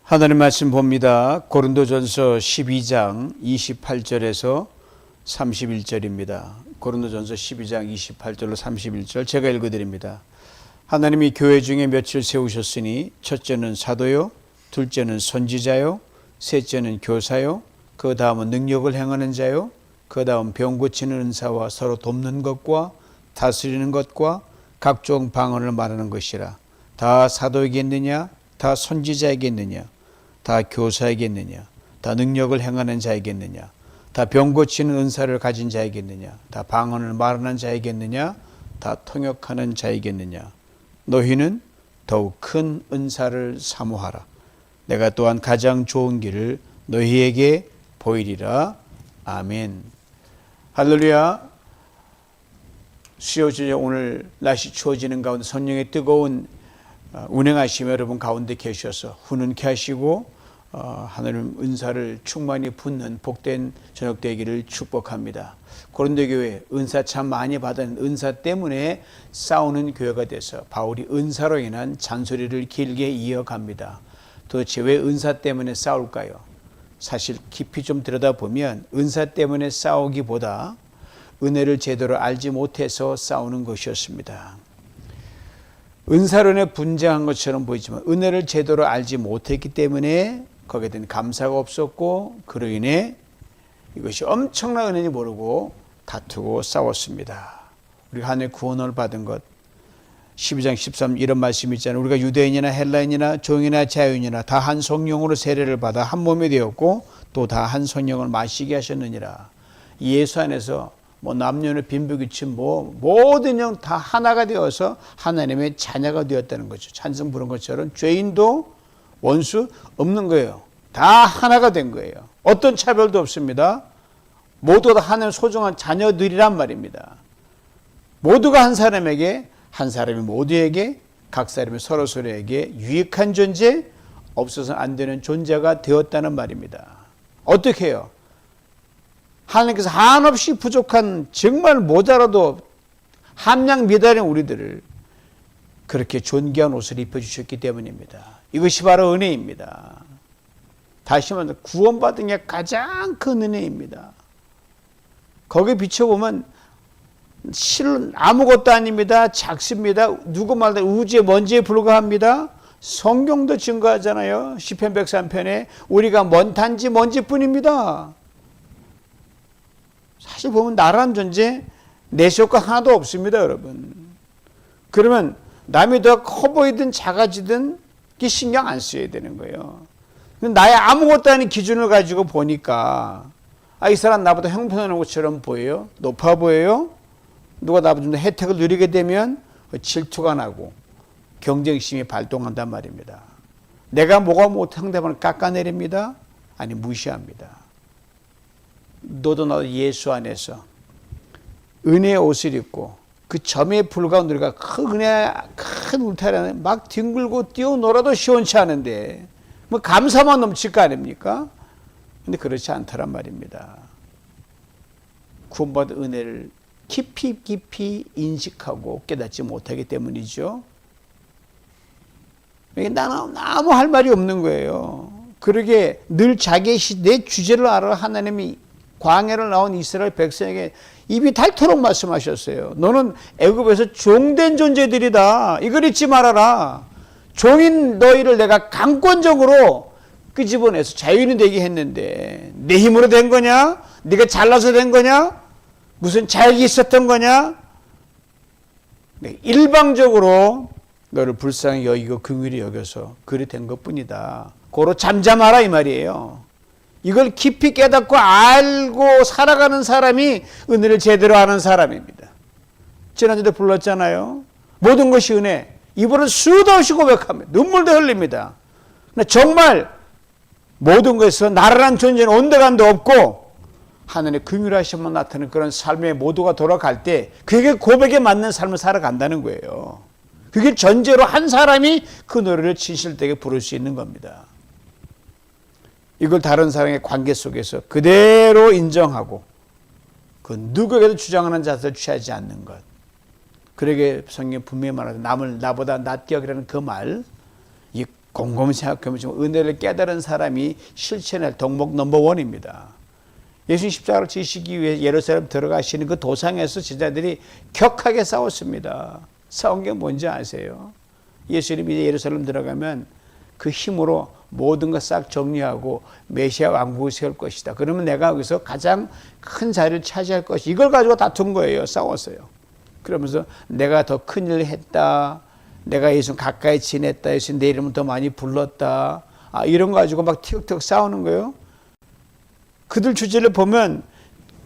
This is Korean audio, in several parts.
하나님 말씀 봅니다. 고린도전서 12장 28절에서 31절입니다. 고린도전서 12장 28절로 31절 제가 읽어드립니다. 하나님이 교회 중에 몇을 세우셨으니 첫째는 사도요, 둘째는 선지자요, 셋째는 교사요, 그 다음은 능력을 행하는 자요, 그 다음 병 고치는 은사와 서로 돕는 것과 다스리는 것과 각종 방언을 말하는 것이라. 다 사도에게있느냐? 다 선지자에게있느냐? 다 교사에게있느냐? 다 능력을 행하는 자에게있느냐? 다 병 고치는 은사를 가진 자에게있느냐? 다 방언을 말하는 자에게있느냐? 다 통역하는 자에게있느냐? 너희는 더욱 큰 은사를 사모하라. 내가 또한 가장 좋은 길을 너희에게 보이리라. 아멘. 할렐루야. 수요 주제 오늘 날씨 추워지는 가운데 성령의 뜨거운 운행하시며 여러분 가운데 계셔서 훈훈케 하시고 하나님 은사를 충만히 붓는 복된 저녁 되기를 축복합니다. 고린도 교회 은사 참 많이 받은 은사 때문에 싸우는 교회가 돼서 바울이 은사로 인한 잔소리를 길게 이어갑니다. 도대체 왜 은사 때문에 싸울까요? 사실 깊이 좀 들여다보면 은사 때문에 싸우기보다 은혜를 제대로 알지 못해서 싸우는 것이었습니다. 은사론에 분쟁한 것처럼 보이지만 은혜를 제대로 알지 못했기 때문에 거기에 대한 감사가 없었고 그로 인해 이것이 엄청난 은혜인지 모르고 다투고 싸웠습니다. 우리가 하나님의 구원을 받은 것 12장 13 이런 말씀이 있잖아요. 우리가 유대인이나 헬라인이나 종이나 자유인이나 다 한 성령으로 세례를 받아 한 몸이 되었고 또 다 한 성령을 마시게 하셨느니라. 예수 안에서 남녀의 빈부귀천 모든 영 다 하나가 되어서 하나님의 자녀가 되었다는 거죠. 찬송 부른 것처럼 죄인도 원수 없는 거예요. 다 하나가 된 거예요. 어떤 차별도 없습니다. 모두 다 하나님의 소중한 자녀들이란 말입니다. 모두가 한 사람에게, 한 사람이 모두에게, 각 사람이 서로서로에게 유익한 존재, 없어서는 안 되는 존재가 되었다는 말입니다. 어떻게 해요? 하나님께서 한없이 부족한 정말 모자라도 함량 미달인 우리들을 그렇게 존귀한 옷을 입혀주셨기 때문입니다. 이것이 바로 은혜입니다. 다시 말해서 구원받은 게 가장 큰 은혜입니다. 거기에 비춰보면 실은 아무것도 아닙니다. 작습니다. 누구 말도 우주의 먼지에 불과합니다. 성경도 증거하잖아요. 시편 103편에 우리가 먼 단지 먼지뿐입니다. 사실 보면 나라는 존재 내세 효과 하나도 없습니다, 여러분. 그러면 남이 더 커 보이든 작아지든 그게 신경 안 써야 되는 거예요. 나의 아무것도 아닌 기준을 가지고 보니까 이 사람 나보다 형편한 것처럼 보여요? 높아 보여요? 누가 나보다 좀 더 혜택을 누리게 되면 질투가 나고 경쟁심이 발동한단 말입니다. 내가 뭐가 못한 상대방을 깎아내립니다. 아니 무시합니다. 너도 나도 예수 안에서 은혜의 옷을 입고 그 점에 불과한 우리가 큰 은혜, 큰 울타리 안에 막 뒹굴고 뛰어놀아도 시원치 않은데 감사만 넘칠 거 아닙니까? 근데 그렇지 않다란 말입니다. 구원받은 은혜를 깊이 인식하고 깨닫지 못하기 때문이죠. 나는 아무 할 말이 없는 거예요. 그러게 늘 자기의 내 주제를 알아 하나님이 광야를 나온 이스라엘 백성에게 입이 닳도록 말씀하셨어요. 너는 애굽에서 종된 존재들이다. 이걸 잊지 말아라. 종인 너희를 내가 강권적으로 끄집어내서 자유인이 되게 했는데 내 힘으로 된 거냐? 네가 잘나서 된 거냐? 무슨 자격이 있었던 거냐? 일방적으로 너를 불쌍히 여기고 긍휼히 여겨서 그리 된 것뿐이다. 고로 잠잠하라 이 말이에요. 이걸 깊이 깨닫고 알고 살아가는 사람이 은혜를 제대로 아는 사람입니다. 지난주에 불렀잖아요. 모든 것이 은혜. 입으로 수도 없이 고백합니다. 눈물도 흘립니다. 정말 모든 것에서 나라란 존재는 온데간도 없고 하나님의 긍휼하심만 나타나는 그런 삶의 모두가 돌아갈 때 그게 고백에 맞는 삶을 살아간다는 거예요. 그게 전제로 한 사람이 그 노래를 진실되게 부를 수 있는 겁니다. 이걸 다른 사람의 관계 속에서 그대로 인정하고 그 누구에게도 주장하는 자세를 취하지 않는 것. 그러게 성경 분명히 말하죠. 남을 나보다 낮게 여기라는 그 말, 이 곰곰이 생각하면 지금 은혜를 깨달은 사람이 실천할 덕목 넘버원입니다. 예수님 십자가를 지시기 위해 예루살렘 들어가시는 그 도상에서 제자들이 격하게 싸웠습니다. 싸운 게 뭔지 아세요? 예수님이 이제 예루살렘 들어가면 그 힘으로 모든 것 싹 정리하고 메시아 왕국을 세울 것이다. 그러면 내가 여기서 가장 큰 자리를 차지할 것이, 이걸 가지고 다툰 거예요. 싸웠어요. 그러면서 내가 더 큰 일을 했다. 내가 예수 가까이 지냈다. 예수 내 이름을 더 많이 불렀다. 이런 거 가지고 막 티격태격 싸우는 거예요. 그들 주제를 보면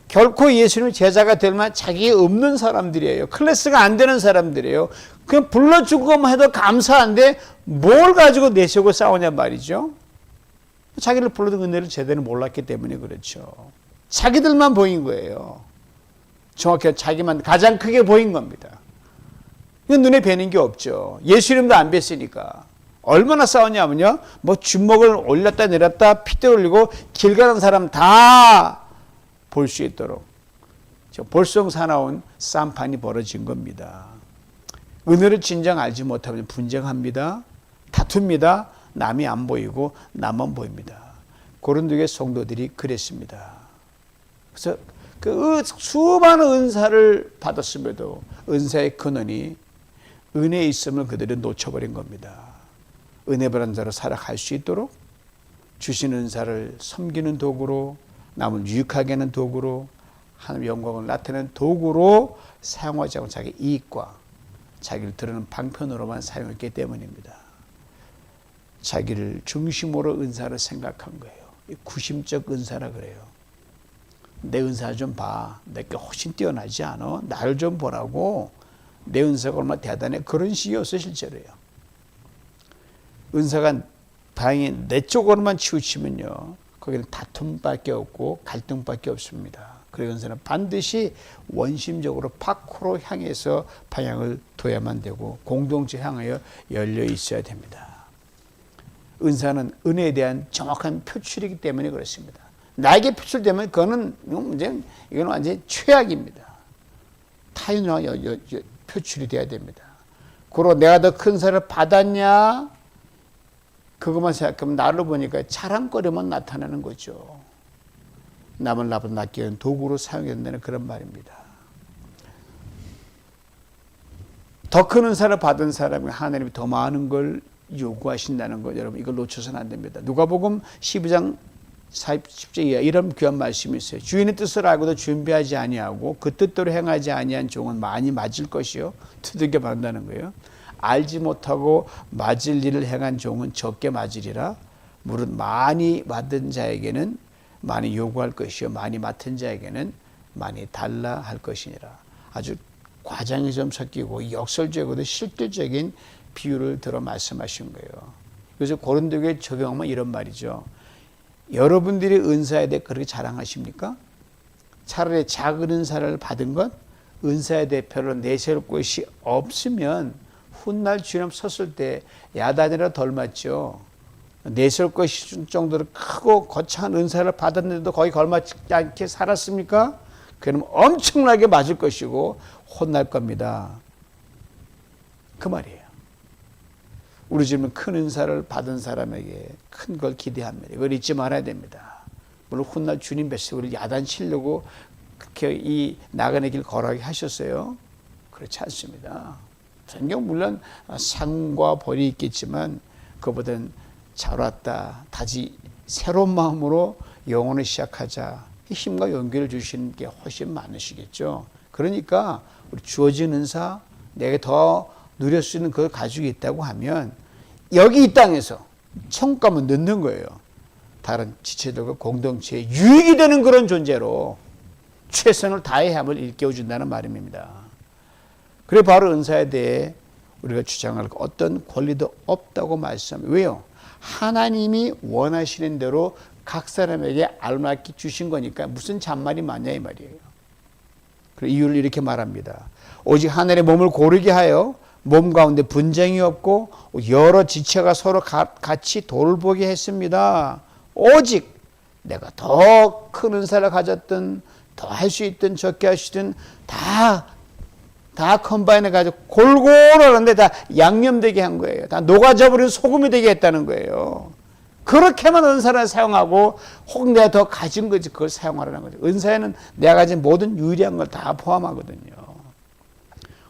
결코 예수님 제자가 될 만한 자기 없는 사람들이에요. 클래스가 안 되는 사람들이에요. 그냥 불러준 것만 해도 감사한데 뭘 가지고 내세우고 싸우냐 말이죠. 자기를 불러준 은혜를 제대로 몰랐기 때문에 그렇죠. 자기들만 보인 거예요. 정확히 자기만 가장 크게 보인 겁니다. 이건 눈에 뵈는 게 없죠. 예수님도 안 뵀으니까. 얼마나 싸웠냐면요. 뭐 주먹을 올렸다 내렸다 핏대 올리고 길 가는 사람 다 볼 수 있도록 볼성 사나운 쌈판이 벌어진 겁니다. 은혜를 진정 알지 못하면 분쟁합니다. 다툽니다. 남이 안 보이고 나만 보입니다. 고린도교회 성도들이 그랬습니다. 그래서 그 수많은 은사를 받았음에도 은사의 근원이 은혜에 있음을 그들이 놓쳐버린 겁니다. 은혜 받은 자로 살아갈 수 있도록 주신 은사를 섬기는 도구로, 남을 유익하게 하는 도구로, 하나님의 영광을 나타내는 도구로 사용하지 않고 자기 이익과 자기를 드러내는 방편으로만 사용했기 때문입니다. 자기를 중심으로 은사를 생각한 거예요. 구심적 은사라 그래요. 내 은사 좀 봐. 내게 훨씬 뛰어나지 않아? 나를 좀 보라고. 내 은사가 얼마나 대단해. 그런 식이었어요, 실제로요. 은사가 다행히 내 쪽으로만 치우치면요, 거기는 다툼밖에 없고 갈등밖에 없습니다. 그래서 은사는 반드시 원심적으로 밖으로 향해서 방향을 둬야만 되고 공동체 향하여 열려 있어야 됩니다. 은사는 은혜에 대한 정확한 표출이기 때문에 그렇습니다. 나에게 표출되면 그거는 이건 완전히 최악입니다. 타인으로 표출이 돼야 됩니다. 그리고 내가 더 큰 사를 받았냐? 그것만 생각하면 나를 보니까 자랑거리만 나타나는 거죠. 남을 나보다 낫게 하는 도구로 사용해야 된다는 그런 말입니다. 더 큰 은사를 받은 사람이 하나님이 더 많은 걸 요구하신다는 것, 여러분 이걸 놓쳐서는 안 됩니다. 누가복음 12장 40절 이하 이런 귀한 말씀이 있어요. 주인의 뜻을 알고도 준비하지 아니하고 그 뜻대로 행하지 아니한 종은 많이 맞을 것이요 두들겨 맞는다는 거예요. 알지 못하고 맞을 일을 행한 종은 적게 맞으리라. 무릇 많이 받은 자에게는 많이 요구할 것이요 많이 맡은 자에게는 많이 달라 할 것이니라. 아주 과장이 좀 섞이고 역설적이고도 실질적인 비유를 들어 말씀하신 거예요. 그래서 고린도교에 적용하면 이런 말이죠. 여러분들이 은사에 대해 그렇게 자랑하십니까? 차라리 작은 은사를 받은 것, 은사에 대해 별로 내세울 것이 없으면 훗날 주님 섰을 때 야단이라 덜 맞죠. 내세울 것이 정도로 크고 거창한 은사를 받았는데도 거의 걸맞지 않게 살았습니까? 그러면 엄청나게 맞을 것이고 혼날 겁니다. 그 말이에요. 우리 집은 큰 은사를 받은 사람에게 큰 걸 기대합니다. 이걸 잊지 말아야 됩니다. 물론 훗날 주님 뱃속에 우리 야단치려고 그렇게 이 나그네 길 걸어가게 하셨어요? 그렇지 않습니다. 성경 물론 상과 벌이 있겠지만 그보다는 잘 왔다. 다시 새로운 마음으로 영혼을 시작하자. 힘과 용기를 주시는 게 훨씬 많으시겠죠. 그러니까 우리 주어진 은사, 내게 더 누릴 수 있는 그걸 가지고 있다고 하면 여기 이 땅에서 천국 가면 넣는 거예요. 다른 지체들과 공동체에 유익이 되는 그런 존재로 최선을 다해 함을 일깨워준다는 말입니다. 그래 바로 은사에 대해 우리가 주장할 어떤 권리도 없다고 말씀합니다. 왜요? 하나님이 원하시는 대로 각 사람에게 알맞게 주신 거니까 무슨 잔말이 많냐 이 말이에요. 그 이유를 이렇게 말합니다. 오직 하늘의 몸을 고르게 하여 몸 가운데 분쟁이 없고 여러 지체가 서로 같이 돌보게 했습니다. 오직 내가 더 큰 은사를 가졌든 더 할 수 있든 적게 할 수 있든 다 다 컴바인해가지고 골고루 하는데 다 양념되게 한 거예요. 다 녹아져버린 소금이 되게 했다는 거예요. 그렇게만 은사를 사용하고 혹 내가 더 가진 거지 그걸 사용하라는 거죠. 은사에는 내가 가진 모든 유리한 걸 다 포함하거든요.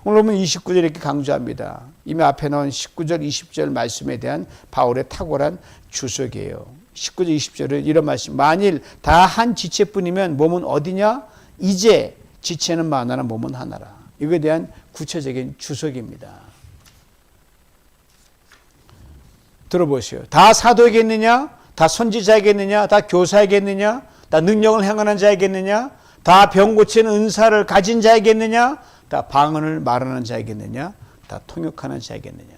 오늘 보면 29절 이렇게 강조합니다. 이미 앞에 나온 19절, 20절 말씀에 대한 바울의 탁월한 주석이에요. 19절, 20절은 이런 말씀. 만일 다 한 지체뿐이면 몸은 어디냐? 이제 지체는 많으나 몸은 하나라. 이거에 대한 구체적인 주석입니다. 들어보세요. 다 사도이겠느냐? 다 선지자이겠느냐? 다 교사이겠느냐? 다 능력을 행하는 자이겠느냐? 다 병 고치는 은사를 가진 자이겠느냐? 다 방언을 말하는 자이겠느냐? 다 통역하는 자이겠느냐?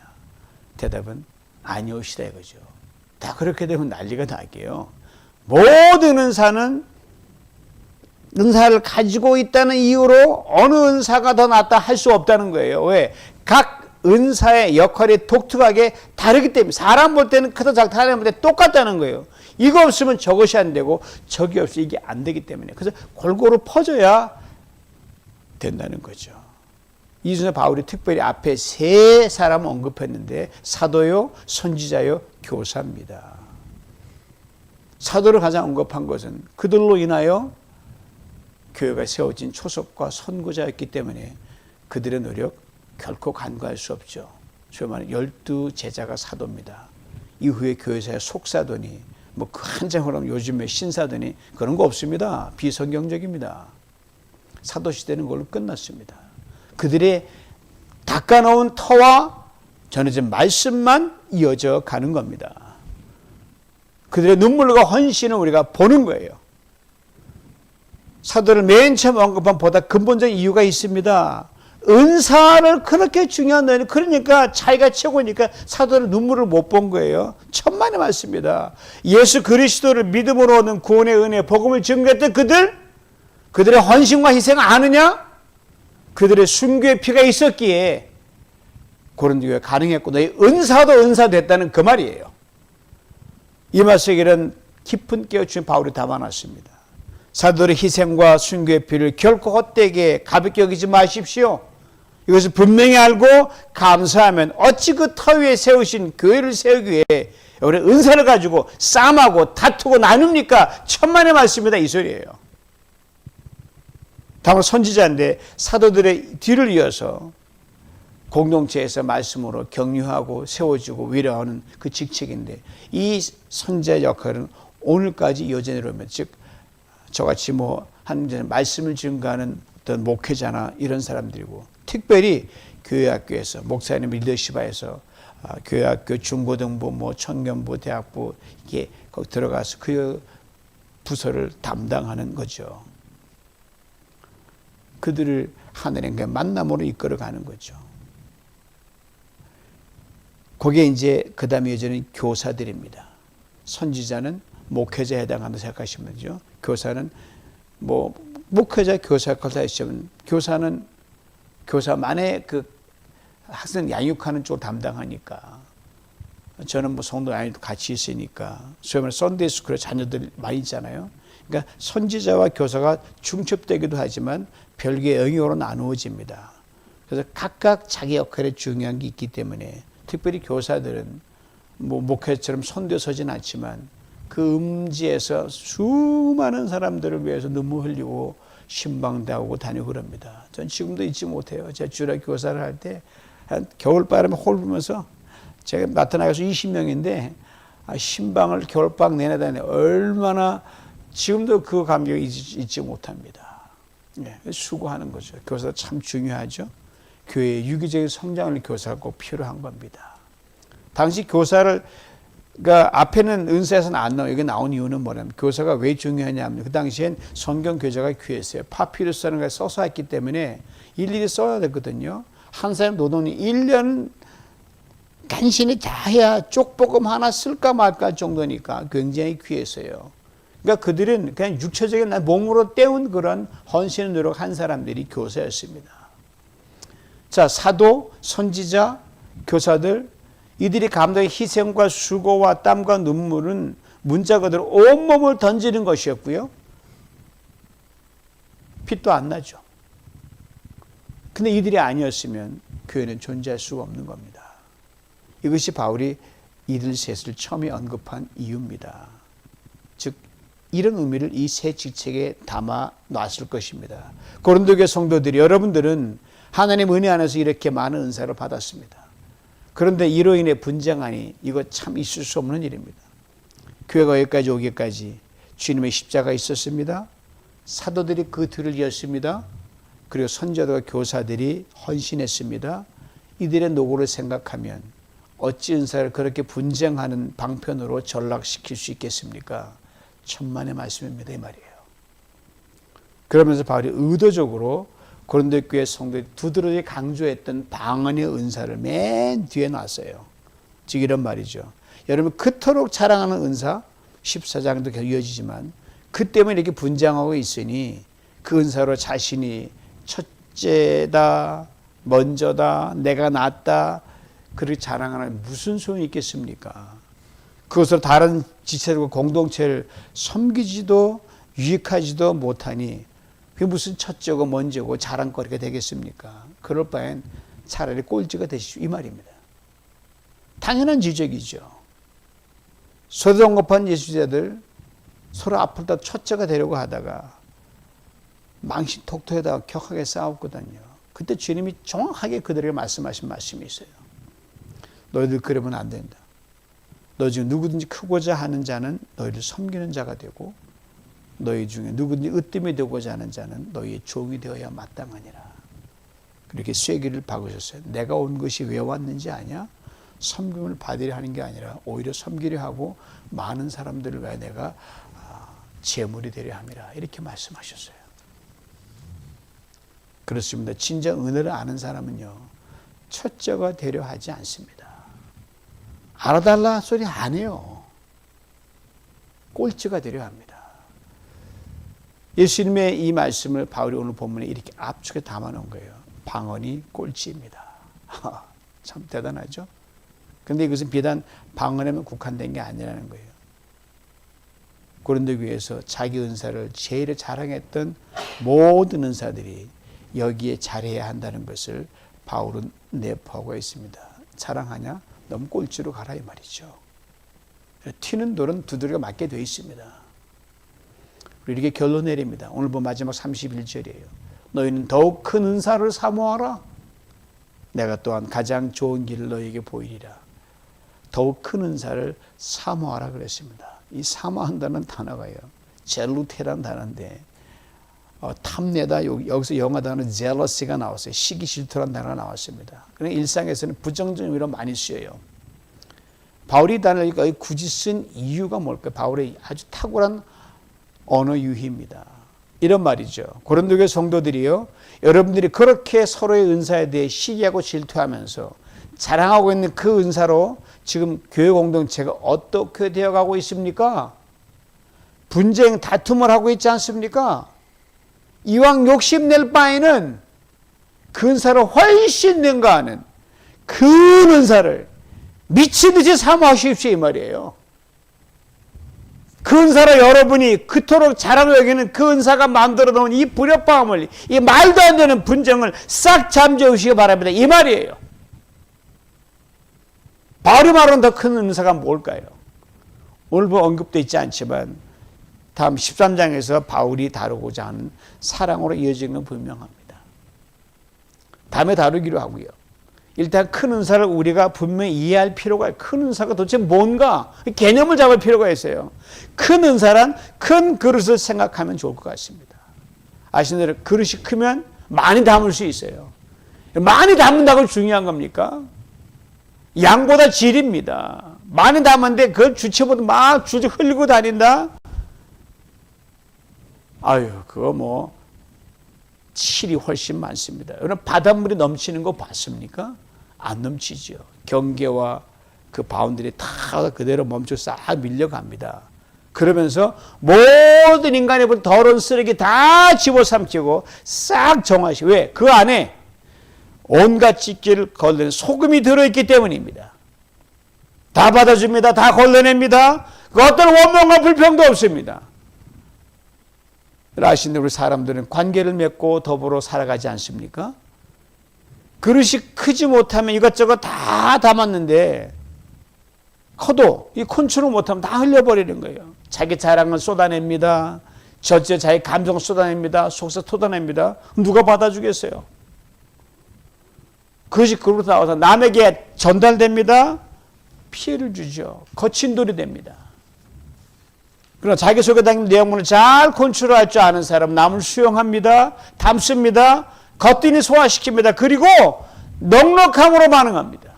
대답은 아니오시다 이거죠. 다 그렇게 되면 난리가 나게요. 모든 은사를 가지고 있다는 이유로 어느 은사가 더 낫다 할 수 없다는 거예요. 왜? 각 은사의 역할이 독특하게 다르기 때문에 사람 볼 때는 크다 작다 하는 볼 때 똑같다는 거예요. 이거 없으면 저것이 안 되고 저기 없이 이게 안 되기 때문에 그래서 골고루 퍼져야 된다는 거죠. 이 중에 바울이 특별히 앞에 세 사람을 언급했는데 사도요, 선지자요, 교사입니다. 사도를 가장 언급한 것은 그들로 인하여 교회가 세워진 초석과 선구자였기 때문에 그들의 노력 결코 간과할 수 없죠. 소위 말하는 12제자가 사도입니다. 이후에 교회사에 속사도니 뭐 그 한장으로 하면 요즘에 신사도니 그런 거 없습니다. 비성경적입니다. 사도시대는 그걸로 끝났습니다. 그들의 닦아놓은 터와 전해진 말씀만 이어져 가는 겁니다. 그들의 눈물과 헌신을 우리가 보는 거예요. 사도를 맨 처음 언급한 보다 근본적인 이유가 있습니다. 은사를 그렇게 중요한 데 그러니까 차이가 최고니까 사도는 눈물을 못 본 거예요. 천만의 말씀입니다. 예수 그리스도를 믿음으로 얻는 구원의 은혜 복음을 증거했던 그들의 헌신과 희생을 아느냐? 그들의 순교의 피가 있었기에 고린도교회가 가능했고 너희 은사도 은사 됐다는 그 말이에요. 이 말씀에는 깊은 깨우침을 바울이 담아놨습니다. 사도들의 희생과 순교의 피를 결코 헛되게 가볍게 여기지 마십시오. 이것을 분명히 알고 감사하면 어찌 그 터 위에 세우신 교회를 세우기 위해 우리 은사를 가지고 싸움하고 다투고 나눕니까? 천만의 말씀이다 이 소리예요. 다음으로 선지자인데 사도들의 뒤를 이어서 공동체에서 말씀으로 격려하고 세워주고 위로하는 그 직책인데 이 선지자 역할은 오늘까지 이어져 내려오면 즉 저같이 한 말씀을 증거하는 어떤 목회자나 이런 사람들이고 특별히 교회학교에서 목사님 리더십하에서 교회학교 중고등부 청년부 대학부 이게 거기 들어가서 그 부서를 담당하는 거죠. 그들을 하나님과의 만남으로 이끌어가는 거죠. 거기에 이제 그 다음에 이어지는 교사들입니다. 선지자는 목회자에 해당한다고 생각하시면 되죠. 교사는 목회자 교사 역할을 다 하시면 교사는 교사만의 그 학생 양육하는 쪽을 담당하니까 저는 성도 양육도 같이 있으니까 소위 말해 썬데이 스쿨에 자녀들 많이 있잖아요. 그러니까 선지자와 교사가 중첩되기도 하지만 별개의 영역으로 나누어집니다. 그래서 각각 자기 역할에 중요한 게 있기 때문에 특별히 교사들은 목회자처럼 선대서진 않지만 그 음지에서 수많은 사람들을 위해서 눈물 흘리고 신방대하고 다니고 그럽니다. 전 지금도 잊지 못해요. 제가 주일학교 교사를 할 때 겨울바람에 홀 불면서 제가 나타나서 20명인데 신방을 겨울방 내내 다니 얼마나 지금도 그 감격을 잊지 못합니다. 네, 수고하는 거죠. 교사가 참 중요하죠. 교회의 유기적인 성장을 교사가 꼭 필요한 겁니다. 당시 교사를 그러니까 앞에는 은사에서는 안 나와요. 여기 나온 이유는 뭐냐면 교사가 왜 중요하냐면 그 당시엔 성경 교재가 귀했어요. 파피루스라는 걸 써서 했기 때문에 일일이 써야 되거든요. 한 사람 노동이 1년 간신히 다 해야 쪽복음 하나 쓸까 말까 정도니까 굉장히 귀했어요. 그러니까 그들은 그냥 육체적인 몸으로 때운 그런 헌신의 노력한 사람들이 교사였습니다. 자, 사도, 선지자, 교사들 이들이 감당의 희생과 수고와 땀과 눈물은 문자 그대로 온몸을 던지는 것이었고요. 빛도 안 나죠. 근데 이들이 아니었으면 교회는 존재할 수가 없는 겁니다. 이것이 바울이 이들 셋을 처음에 언급한 이유입니다. 즉 이런 의미를 이 세 직책에 담아 놨을 것입니다. 고린도교회 성도들이, 여러분들은 하나님 은혜 안에서 이렇게 많은 은사를 받았습니다. 그런데 이로 인해 분쟁하니 이거 참 있을 수 없는 일입니다. 교회가 여기까지 오기까지 주님의 십자가 있었습니다. 사도들이 그 뒤를 이었습니다. 그리고 선지자들과 교사들이 헌신했습니다. 이들의 노고를 생각하면 어찌 은사를 그렇게 분쟁하는 방편으로 전락시킬 수 있겠습니까? 천만의 말씀입니다, 이 말이에요. 그러면서 바울이 의도적으로 고린도 교회 성도들이 두드러지 강조했던 방언의 은사를 맨 뒤에 놨어요. 즉 이런 말이죠. 여러분 그토록 자랑하는 은사 14장도 계속 이어지지만 그 때문에 이렇게 분쟁하고 있으니 그 은사로 자신이 첫째다, 먼저다, 내가 낫다 그렇게 자랑하는 무슨 소용이 있겠습니까? 그것으로 다른 지체들과 공동체를 섬기지도 유익하지도 못하니 그게 무슨 첫째고 먼저고 자랑거리가 되겠습니까? 그럴 바엔 차라리 꼴찌가 되시오 이 말입니다. 당연한 지적이죠. 소동급한 예수자들 서로 앞으로 다 첫째가 되려고 하다가 망신톡톡에다가 격하게 싸웠거든요. 그때 주님이 정확하게 그들에게 말씀하신 말씀이 있어요. 너희들 그러면 안 된다. 너 지금 누구든지 크고자 하는 자는 너희를 섬기는 자가 되고 너희 중에 누구든지 으뜸이 되고자 하는 자는 너희의 종이 되어야 마땅하니라. 그렇게 쐐기를 박으셨어요. 내가 온 것이 왜 왔는지 아냐? 섬김을 받으려 하는 게 아니라 오히려 섬기려 하고 많은 사람들을 위해 내가 제물이 되려 함이라. 이렇게 말씀하셨어요. 그렇습니다. 진정 은혜를 아는 사람은요. 첫째가 되려 하지 않습니다. 알아달라 소리 안 해요. 꼴찌가 되려 합니다. 예수님의 이 말씀을 바울이 오늘 본문에 이렇게 압축해 담아놓은 거예요. 방언이 꼴찌입니다. 참 대단하죠? 그런데 이것은 비단 방언에만 국한된 게 아니라는 거예요. 고린도 교회에서 자기 은사를 제일 자랑했던 모든 은사들이 여기에 잘해야 한다는 것을 바울은 내포하고 있습니다. 자랑하냐? 너무 꼴찌로 가라 이 말이죠. 튀는 돌은 두드려 맞게 되어 있습니다. 이렇게 결론 내립니다. 오늘 본 마지막 31절이에요. 너희는 더욱 큰 은사를 사모하라. 내가 또한 가장 좋은 길을 너희에게 보이리라. 더욱 큰 은사를 사모하라 그랬습니다. 이 사모한다는 단어가요. 젤루테라는 단어인데 탐내다 여기서 영어 단어 jealousy가 나왔어요. 시기 질투라는 단어가 나왔습니다. 그러나 일상에서는 부정적인 의미로 많이 쓰여요. 바울이 이 단어를 굳이 쓴 이유가 뭘까요? 바울의 아주 탁월한 언어 유희입니다. 이런 말이죠. 고린도교회 성도들이요. 여러분들이 그렇게 서로의 은사에 대해 시기하고 질투하면서 자랑하고 있는 그 은사로 지금 교회 공동체가 어떻게 되어가고 있습니까? 분쟁, 다툼을 하고 있지 않습니까? 이왕 욕심낼 바에는 그 은사를 훨씬 능가하는 그 은사를 미치듯이 사모하십시오 이 말이에요. 그 은사로 여러분이 그토록 잘하고 여기는 그 은사가 만들어 놓은 이 불협화음을, 이 말도 안 되는 분쟁을 싹 잠재우시기 바랍니다 이 말이에요. 바울이 말하는 더 큰 은사가 뭘까요? 오늘 언급되어 있지 않지만 다음 13장에서 바울이 다루고자 하는 사랑으로 이어지는 건 분명합니다. 다음에 다루기로 하고요. 일단 큰 은사를 우리가 분명히 이해할 필요가 있어요. 큰 은사가 도대체 뭔가 개념을 잡을 필요가 있어요. 큰 은사란 큰 그릇을 생각하면 좋을 것 같습니다. 아시는 대로 그릇이 크면 많이 담을 수 있어요. 많이 담는다고 중요한 겁니까? 양보다 질입니다. 많이 담았는데 그걸 주체보다 막 주저 흘리고 다닌다? 아유, 그거 칠이 훨씬 많습니다. 여러분, 바닷물이 넘치는 거 봤습니까? 안 넘치죠. 경계와 그 바운드리 다 그대로 멈춰 싹 밀려갑니다. 그러면서 모든 인간의 더러운 쓰레기 다 집어삼키고 싹 정화시. 왜? 그 안에 온갖 찢기를 걸러낸 소금이 들어있기 때문입니다. 다 받아줍니다. 다 걸러냅니다. 그 어떤 원망과 불평도 없습니다. 아시는 우리 사람들은 관계를 맺고 더불어 살아가지 않습니까? 그릇이 크지 못하면 이것저것 다 담았는데 커도 이 컨트롤 못하면 다 흘려버리는 거예요. 자기 자랑을 쏟아냅니다. 절제 자기 감정을 쏟아냅니다. 속에서 토다냅니다. 누가 받아주겠어요? 그것이 그릇으로 나와서 남에게 전달됩니다. 피해를 주죠. 거친 돌이 됩니다. 그러나 자기 속에 담긴 내용물을 잘 컨트롤할 줄 아는 사람 남을 수용합니다. 담습니다. 거뜬히 소화시킵니다. 그리고 넉넉함으로 반응합니다.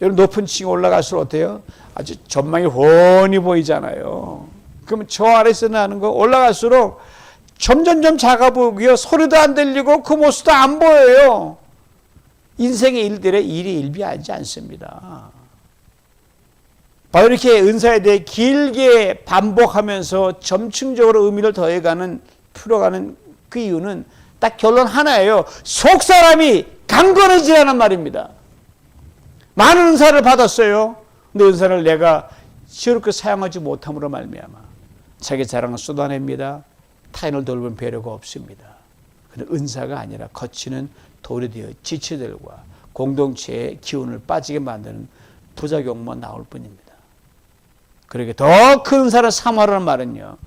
여러분 높은 층에 올라갈수록 어때요? 아주 전망이 훤히 보이잖아요. 그러면 저 아래서 나는 거 올라갈수록 점점점 작아 보이고요. 소리도 안 들리고 그 모습도 안 보여요. 인생의 일들의 일이 일비하지 않습니다. 바로 이렇게 은사에 대해 길게 반복하면서 점층적으로 의미를 더해가는 풀어가는 그 이유는 딱 결론 하나예요. 속사람이 강건해지라는 말입니다. 많은 은사를 받았어요. 근데 은사를 내가 지혜롭게 사용하지 못함으로 말미암아 자기 자랑을 쏟아냅니다. 타인을 돌보는 배려가 없습니다. 그런데 은사가 아니라 거치는 돌이 되어 지체들과 공동체의 기운을 빠지게 만드는 부작용만 나올 뿐입니다. 그러게 더 큰 은사를 삼하라는 말은요,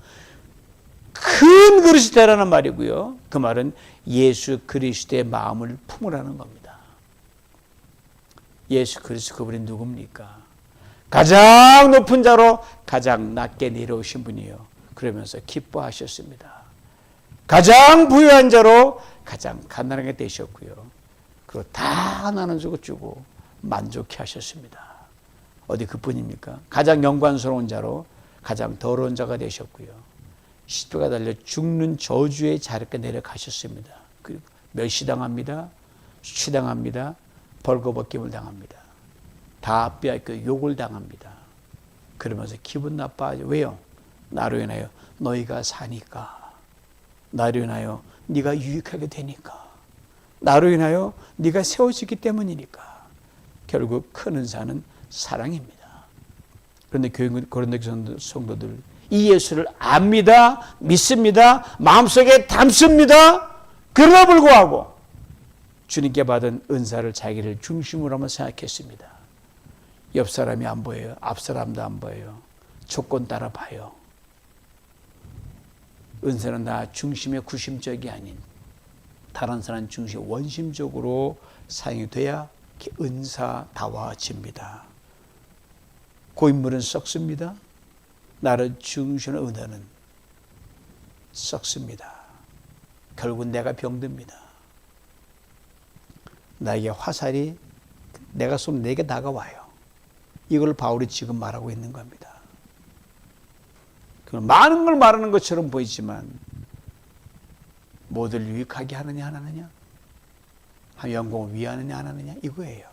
큰 그릇이 되라는 말이고요. 그 말은 예수 그리스도의 마음을 품으라는 겁니다. 예수 그리스도 그분이 누굽니까? 가장 높은 자로 가장 낮게 내려오신 분이요. 그러면서 기뻐하셨습니다. 가장 부유한 자로 가장 가난하게 되셨고요. 그리고 다 나눠주고 주고 만족해 하셨습니다. 어디 그뿐입니까? 가장 영광스러운 자로 가장 더러운 자가 되셨고요. 십자가 달려 죽는 저주의 자리에 내려가셨습니다. 그리고 멸시당합니다. 수치당합니다. 벌거벗김을 당합니다. 다 빼앗겨 욕을 당합니다. 그러면서 기분 나빠하죠. 왜요? 나로 인하여 너희가 사니까. 나로 인하여 네가 유익하게 되니까. 나로 인하여 네가 세워지기 때문이니까. 결국 큰 은사는 사랑입니다. 그런데 고린도 성도들 이 예수를 압니다. 믿습니다. 마음속에 담습니다. 그러나 불구하고 주님께 받은 은사를 자기를 중심으로 한번 생각했습니다. 옆 사람이 안 보여요. 앞 사람도 안 보여요. 조건 따라 봐요. 은사는 나 중심의 구심적이 아닌 다른 사람 중심 원심적으로 사용이 돼야 은사다워집니다. 고인물은 썩습니다. 나를 중심으로 은혜는 썩습니다. 결국 내가 병듭니다. 나에게 화살이 내가 쏘면 내게 다가와요. 이걸 바울이 지금 말하고 있는 겁니다. 많은 걸 말하는 것처럼 보이지만 모두를 유익하게 하느냐 안 하느냐, 영광을 위하느냐 안 하느냐 이거예요.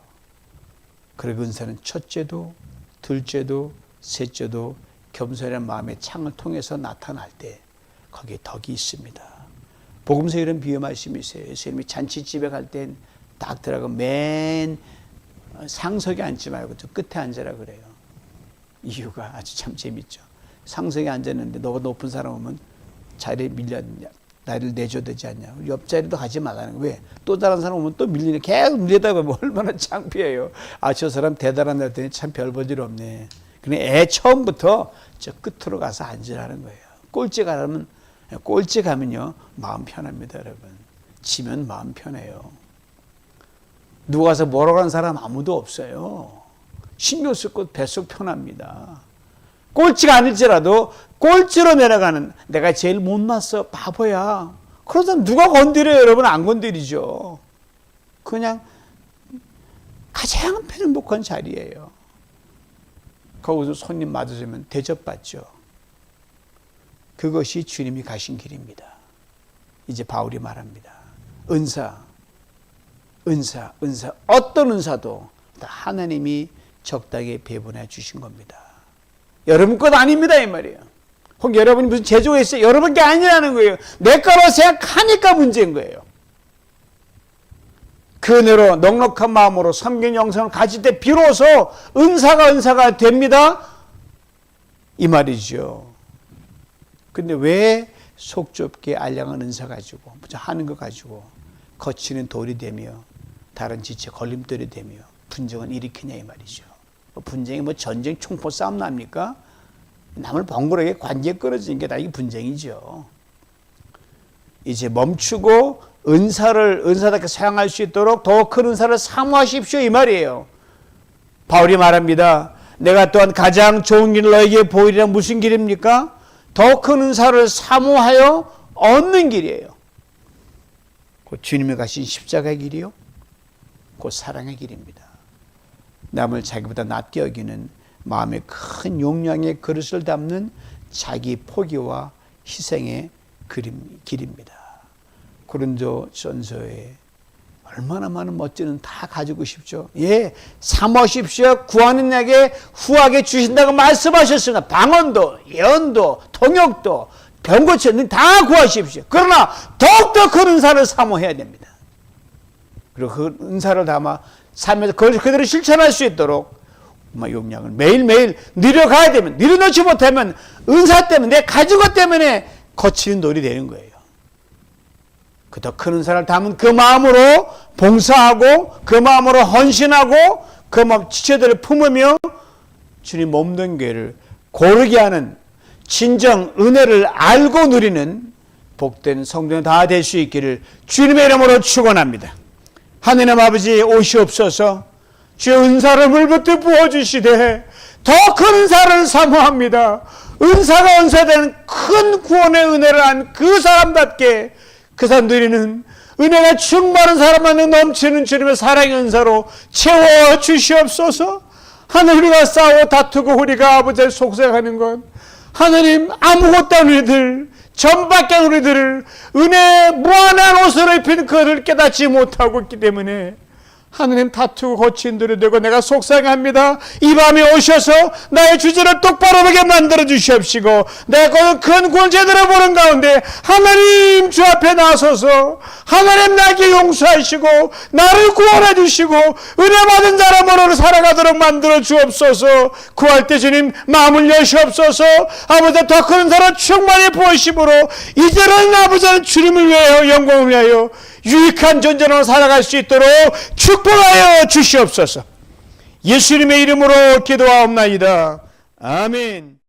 그리고 은사는 첫째도 둘째도 셋째도 겸손한 마음의 창을 통해서 나타날 때 거기에 덕이 있습니다. 복음서 이런 비유 말씀이 있어요. 예수님이 잔치집에 갈 땐 딱 들어가고 맨 상석에 앉지 말고 저 끝에 앉으라 그래요. 이유가 아주 참 재밌죠. 상석에 앉았는데 너가 높은 사람 오면 자리에 나를 내줘야 되지 않냐. 옆자리도 가지 말라는 거예요. 왜? 또 다른 사람 오면 또 밀리네. 계속 밀리다가 얼마나 창피해요. 아, 저 사람 대단한 애들이 참 별 볼 일 없네. 그냥 처음부터 저 끝으로 가서 앉으라는 거예요. 꼴찌 가면요 마음 편합니다, 여러분. 지면 마음 편해요. 누가 가서 뭐라고 하는 사람 아무도 없어요. 신경 쓸 것 뱃속 편합니다. 꼴찌가 아닐지라도 꼴찌로 내려가는 내가 제일 못났어 바보야. 그런 사람 누가 건드려요? 여러분 안 건드리죠. 그냥 가장 편복한 자리예요. 거기서 손님 맞으면 대접받죠. 그것이 주님이 가신 길입니다. 이제 바울이 말합니다. 은사 어떤 은사도 하나님이 적당히 배분해 주신 겁니다. 여러분 것 아닙니다 이 말이에요. 혹 여러분이 무슨 재주가 있어요? 여러분 게 아니라는 거예요. 내 거로 생각하니까 문제인 거예요. 그 은혜로 넉넉한 마음으로 섬긴 영성을 가질 때 비로소 은사가 됩니다. 이 말이죠. 근데 왜 속 좁게 알량한 은사 가지고 하는 거 가지고 거치는 돌이 되며 다른 지체 걸림돌이 되며 분쟁을 일으키냐 이 말이죠. 분쟁이 뭐 전쟁 총포 싸움 납니까? 남을 번거롭게 관계 끊어지는 게 다 이게 분쟁이죠. 이제 멈추고 은사답게 사용할 수 있도록 더 큰 은사를 사모하십시오 이 말이에요. 바울이 말합니다. 내가 또한 가장 좋은 길을 너에게 보이리라. 무슨 길입니까? 더 큰 은사를 사모하여 얻는 길이에요. 그 주님이 가신 십자가의 길이요, 그 사랑의 길입니다. 남을 자기보다 낮게 여기는 마음의 큰 용량의 그릇을 담는 자기 포기와 희생의 길입니다. 고린도전서에 얼마나 많은 멋진 은 다 가지고 싶죠. 예, 사모하십시오. 구하는 자에게 후하게 주신다고 말씀하셨습니다. 방언도, 예언도, 통역도, 병고치는 다 구하십시오. 그러나 더욱더 큰 은사를 사모해야 됩니다. 그리고 그 은사를 담아 삶에서 그걸 그대로 실천할 수 있도록 용량을 매일매일 늘려가야 되면, 늘려놓지 못하면 은사 때문에, 내 가진 것 때문에 거치는 돌이 되는 거예요. 그 더 큰 은사를 담은 그 마음으로 봉사하고, 그 마음으로 헌신하고, 그 마음 지체들을 품으며 주님 몸된 교회를 고르게 하는 진정 은혜를 알고 누리는 복된 성도는 다 될 수 있기를 주님의 이름으로 축원합니다. 하느님 아버지, 오시옵소서. 주의 은사를 물붓듯 부어주시되 더 큰 은사를 사모합니다. 은사가 은사되는 큰 구원의 은혜를 한 그 사람답게 그 사람 누리는 은혜가 충만한 사람만에 넘치는 주님의 사랑의 은사로 채워주시옵소서. 하늘과 싸워 다투고 우리가 아버지를 속삭하는 것, 하느님 아무것도 아닌 우리들, 전밖에 우리들을 은혜의 무한한 옷을 입힌 그를 깨닫지 못하고 있기 때문에 하느님 다투고 거친 들이 되고 내가 속상합니다. 이 밤에 오셔서 나의 주제를 똑바로 보게 만들어 주시옵시고, 내가 큰 구원 제대로 보는 가운데 하나님 주 앞에 나서서 하나님 나에게 용서하시고 나를 구원해 주시고 은혜 받은 사람으로 살아가도록 만들어 주옵소서. 구할 때 주님 마음을 여시옵소서. 아버지 더 큰 사랑 충만히 부으심으로 이제는 아버지는 주님을 위하여 영광을 위하여 유익한 존재로 살아갈 수 있도록 축복하여 주시옵소서. 예수님의 이름으로 기도하옵나이다. 아멘.